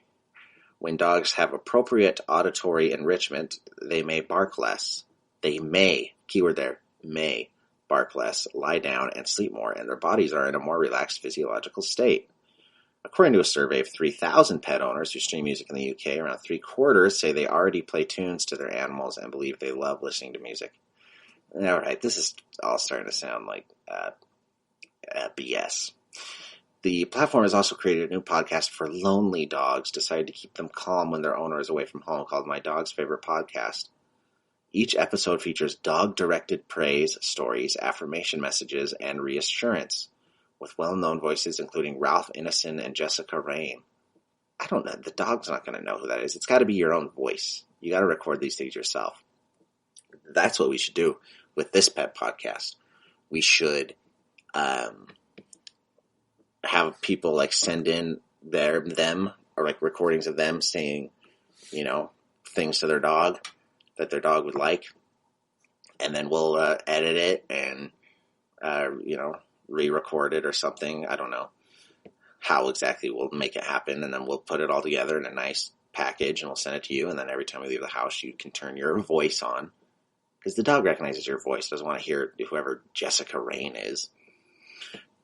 When dogs have appropriate auditory enrichment, they may bark less. They may, keyword there, may bark less, lie down, and sleep more, and their bodies are in a more relaxed physiological state. According to a survey of 3,000 pet owners who stream music in the UK, around 3/4 say they already play tunes to their animals and believe they love listening to music. All right, this is all starting to sound like BS. The platform has also created a new podcast for lonely dogs, decided to keep them calm when their owner is away from home, called My Dog's Favorite Podcast. Each episode features dog-directed praise, stories, affirmation messages, and reassurance, with well-known voices including Ralph Ineson and Jessica Rain. I don't know. The dog's not going to know who that is. It's got to be your own voice. You got to record these things yourself. That's what we should do with this pet podcast. We should have people like send in them or like recordings of them saying, things to their dog that their dog would like, and then we'll edit it and re-record it or something. I don't know how exactly we'll make it happen, and then we'll put it all together in a nice package and we'll send it to you, and then every time we leave the house you can turn your voice on, because the dog recognizes your voice, doesn't want to hear whoever Jessica Rain is.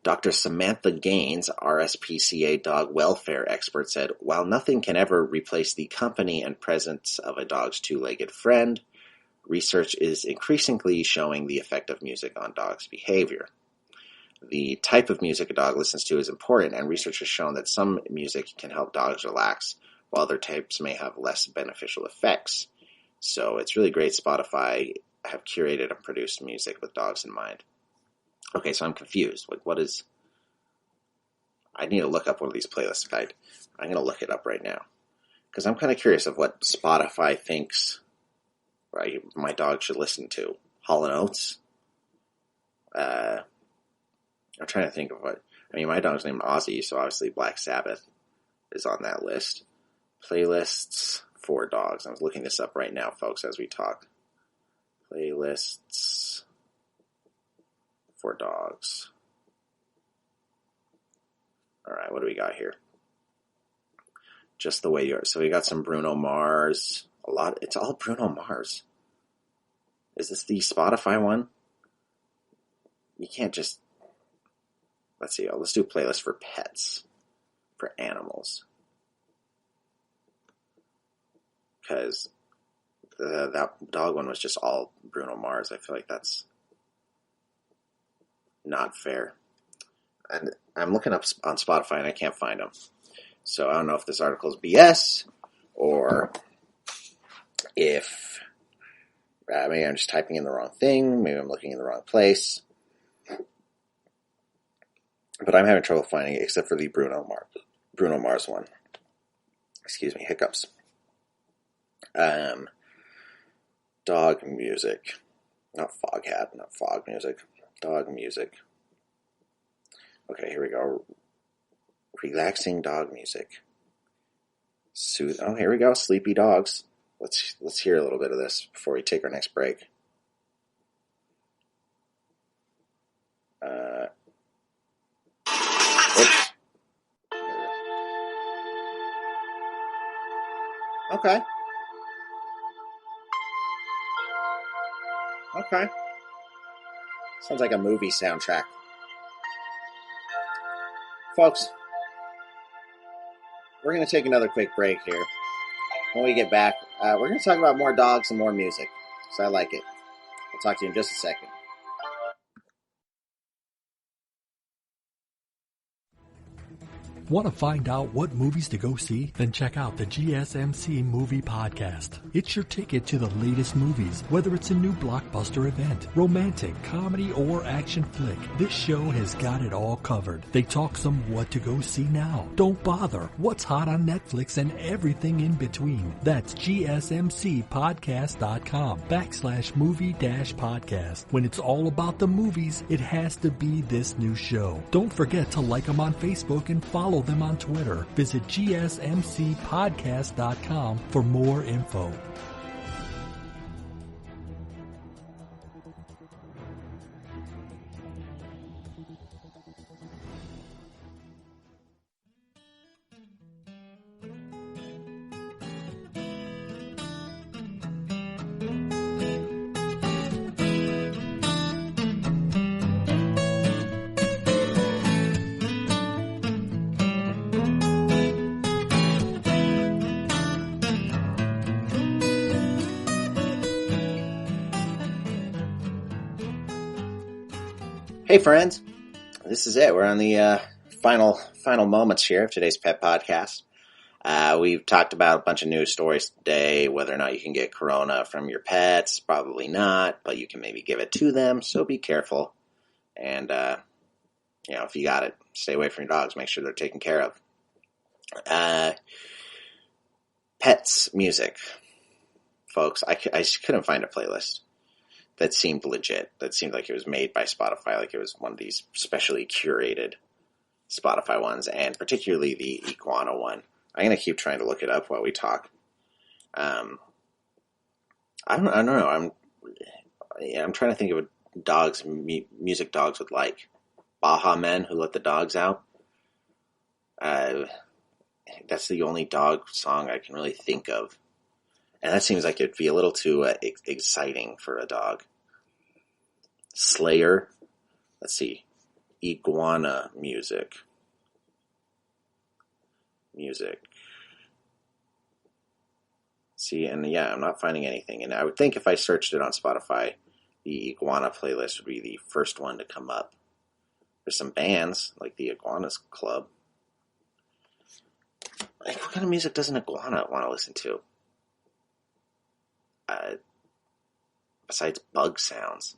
Dr. Samantha Gaines, RSPCA dog welfare expert, said, while nothing can ever replace the company and presence of a dog's two-legged friend, research is increasingly showing the effect of music on dogs' behavior. The type of music a dog listens to is important, and research has shown that some music can help dogs relax, while other types may have less beneficial effects. So it's really great Spotify have curated and produced music with dogs in mind. Okay, so I'm confused. I need to look up one of these playlists. In fact, I'm going to look it up right now, because I'm kind of curious of what Spotify thinks my dog should listen to. Hall & Oates? I'm trying to think of my dog's named Ozzy, so obviously Black Sabbath is on that list. Playlists for dogs. I'm looking this up right now, folks, as we talk. Playlists for dogs. All right, what do we got here? Just the way you are. So we got some Bruno Mars. It's all Bruno Mars. Is this the Spotify one? You can't just... Let's see. Let's do a playlist for pets. For animals. Because that dog one was just all Bruno Mars. I feel like that's not fair. And I'm looking up on Spotify and I can't find them. So I don't know if this article is BS or if maybe I'm just typing in the wrong thing. Maybe I'm looking in the wrong place. But I'm having trouble finding it except for the Bruno Mars one. Excuse me, hiccups. Dog music. Not Foghat, not fog music. Dog music. Okay, here we go. Relaxing dog music. Oh, here we go. Sleepy dogs. Let's hear a little bit of this before we take our next break. Oops. Okay. Okay. Sounds like a movie soundtrack. Folks, we're going to take another quick break here. When we get back, we're going to talk about more dogs and more music. So I like it. I'll talk to you in just a second. Want to find out what movies to go see? Then check out the GSMC Movie Podcast. It's your ticket to the latest movies, whether it's a new blockbuster event, romantic, comedy, or action flick. This show has got it all covered. They talk some what to go see now. Don't bother. What's hot on Netflix and everything in between. That's gsmcpodcast.com/movie-podcast. When it's all about the movies, it has to be this new show. Don't forget to like them on Facebook and follow them on Twitter. Visit gsmcpodcast.com for more info. Hey friends, this is it. We're on the final moments here of today's Pet Podcast. We've talked about a bunch of news stories today, whether or not you can get corona from your pets. Probably not, but you can maybe give it to them, so be careful. And, if you got it, stay away from your dogs. Make sure they're taken care of. Pets music. Folks, I couldn't find a playlist that seemed legit, that seemed like it was made by Spotify, like it was one of these specially curated Spotify ones, and particularly the iguana one. I'm going to keep trying to look it up while we talk. I don't know. I'm trying to think of what music dogs would like. Baja Men Who Let the Dogs Out. That's the only dog song I can really think of. And that seems like it'd be a little too exciting for a dog. Slayer. Let's see. Iguana music. See, and yeah, I'm not finding anything. And I would think if I searched it on Spotify, the Iguana playlist would be the first one to come up. There's some bands, like the Iguanas Club. Like, what kind of music does an iguana want to listen to? Besides bug sounds.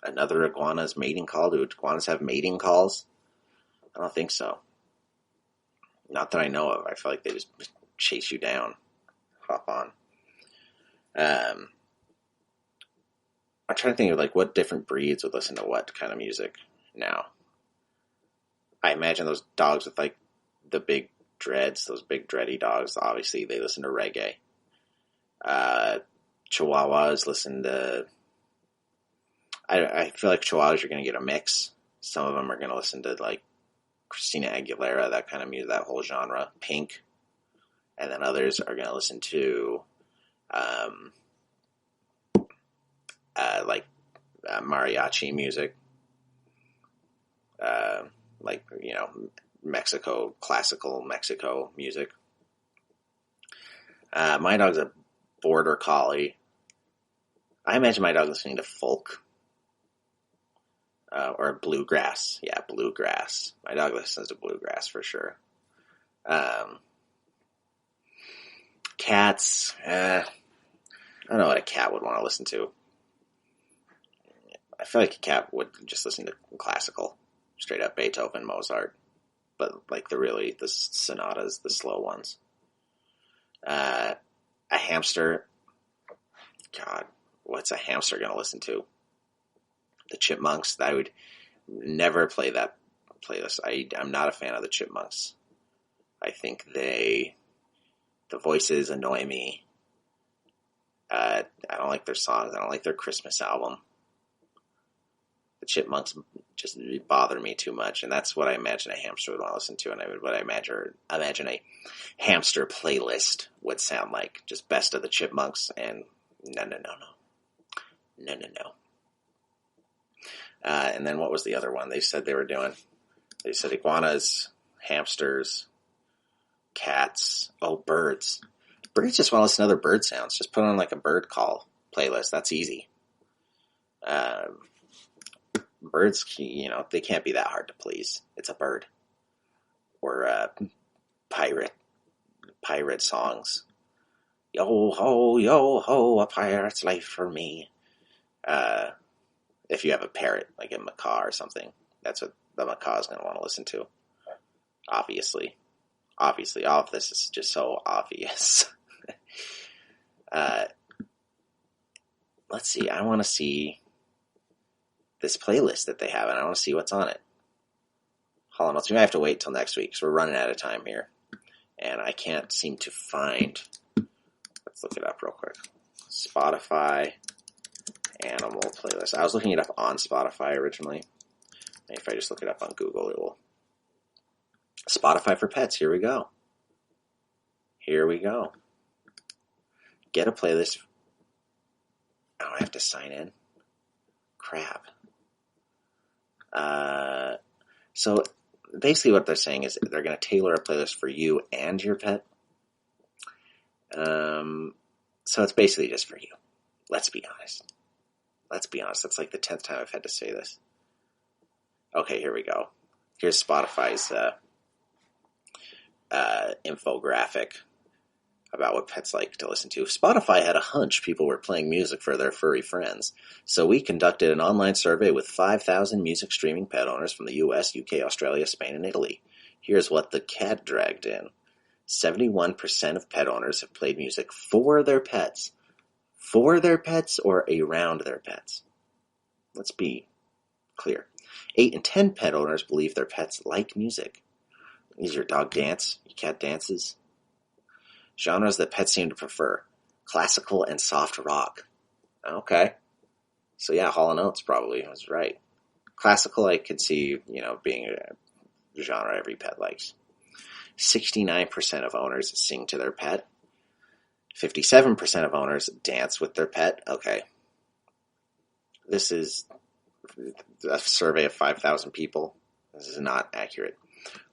Another iguana's mating call? Do iguanas have mating calls? I don't think so. Not that I know of. I feel like they just chase you down. Hop on. I'm trying to think of like what different breeds would listen to what kind of music now. I imagine those dogs with like the big dreads, those big dready dogs, obviously they listen to reggae. Chihuahuas listen to... I feel like Chihuahuas are going to get a mix. Some of them are going to listen to like Christina Aguilera, that kind of music, that whole genre, Pink. And then others are going to listen to mariachi music. Mexico, classical Mexico music. My dog's a border collie. I imagine my dog listening to folk. Or bluegrass. Yeah, bluegrass. My dog listens to bluegrass for sure. Cats. I don't know what a cat would want to listen to. I feel like a cat would just listen to classical. Straight up Beethoven, Mozart. But like the sonatas, the slow ones. A hamster. God, what's a hamster going to listen to? The Chipmunks. I would never play that playlist. I'm not a fan of the Chipmunks. I think the voices annoy me. I don't like their songs. I don't like their Christmas album. The Chipmunks just bother me too much, and that's what I imagine a hamster would want to listen to, and what I imagine a hamster playlist would sound like. Just best of the Chipmunks, and no. And then what was the other one they said they were doing? They said iguanas, hamsters, cats, birds. Birds just want to listen to other bird sounds. Just put on like a bird call playlist. That's easy. Birds, they can't be that hard to please. It's a bird. Or pirate songs. Yo ho, a pirate's life for me. If you have a parrot, like a macaw or something, that's what the macaw is going to want to listen to. Obviously, all of this is just so obvious. Let's see. I want to see this playlist that they have, and I want to see what's on it. Hold on, I have to wait till next week because we're running out of time here, and I can't seem to find. Let's look it up real quick. Spotify animal playlist. I was looking it up on Spotify originally. Maybe if I just look it up on Google, it will. Spotify for pets. Here we go. Get a playlist. Oh, I have to sign in. Crap. So basically what they're saying is they're going to tailor a playlist for you and your pet. So it's basically just for you. Let's be honest. That's like the 10th time I've had to say this. Okay, here we go. Here's Spotify's infographic about what pets like to listen to. Spotify had a hunch people were playing music for their furry friends, so we conducted an online survey with 5,000 music streaming pet owners from the US, UK, Australia, Spain, and Italy. Here's what the cat dragged in. 71% of pet owners have played music for their pets. For their pets or around their pets? Let's be clear. 8 in 10 pet owners believe their pets like music. Does your dog dance? Your cat dances? Genres that pets seem to prefer. Classical and soft rock. Okay. So yeah, Hall & Oates probably was right. Classical I could see, being a genre every pet likes. 69% of owners sing to their pet. 57% of owners dance with their pet. Okay. This is a survey of 5,000 people. This is not accurate.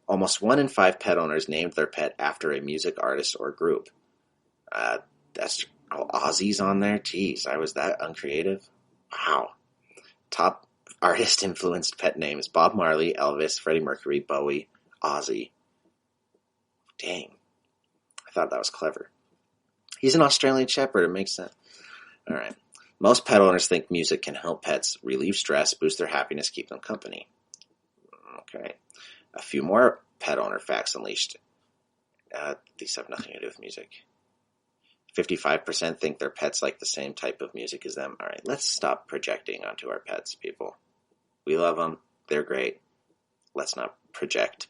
Almost 1 in 5 pet owners named their pet after a music artist or group. That's Ozzy's on there? Jeez, I was that uncreative? Wow. Top artist-influenced pet names. Bob Marley, Elvis, Freddie Mercury, Bowie, Ozzy. Dang. I thought that was clever. He's an Australian Shepherd. It makes sense. All right. Most pet owners think music can help pets relieve stress, boost their happiness, keep them company. Okay. A few more pet owner facts unleashed. These have nothing to do with music. 55% think their pets like the same type of music as them. All right, let's stop projecting onto our pets, people. We love them. They're great. Let's not project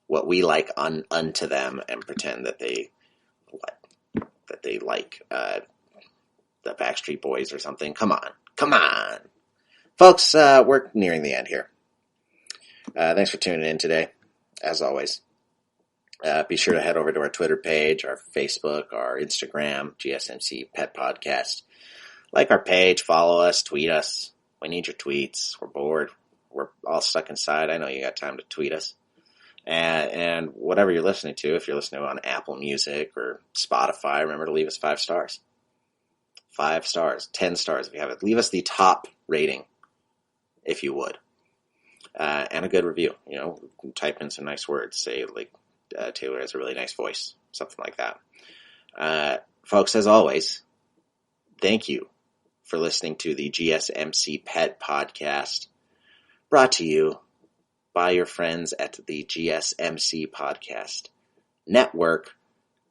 what we like unto them and pretend that they like the Backstreet Boys or something. Come on. Folks, we're nearing the end here. Thanks for tuning in today, as always. Be sure to head over to our Twitter page, our Facebook, our Instagram, GSMC Pet Podcast. Like our page, follow us, tweet us. We need your tweets. We're bored. We're all stuck inside. I know you got time to tweet us. And whatever you're listening to, if you're listening on Apple Music or Spotify, remember to leave us 5 stars. 5 stars, 10 stars if you have it. Leave us the top rating, if you would. And a good review. Type in some nice words. Say, Taylor has a really nice voice. Something like that. Folks, as always, thank you for listening to the GSMC Pet Podcast, brought to you by your friends at the GSMC Podcast Network.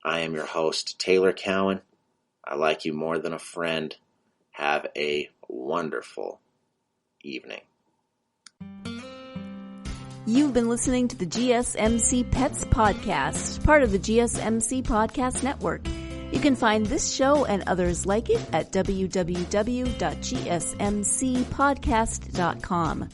I am your host, Taylor Cowan. I like you more than a friend. Have a wonderful evening. You've been listening to the GSMC Pets Podcast, part of the GSMC Podcast Network. You can find this show and others like it at www.gsmcpodcast.com.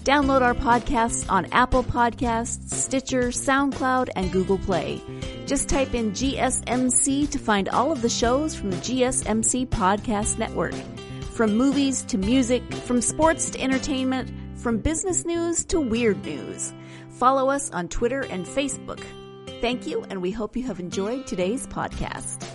Download our podcasts on Apple Podcasts, Stitcher, SoundCloud, and Google Play. Just type in GSMC to find all of the shows from the GSMC Podcast Network. From movies to music, from sports to entertainment, from business news to weird news. Follow us on Twitter and Facebook. Thank you, and we hope you have enjoyed today's podcast.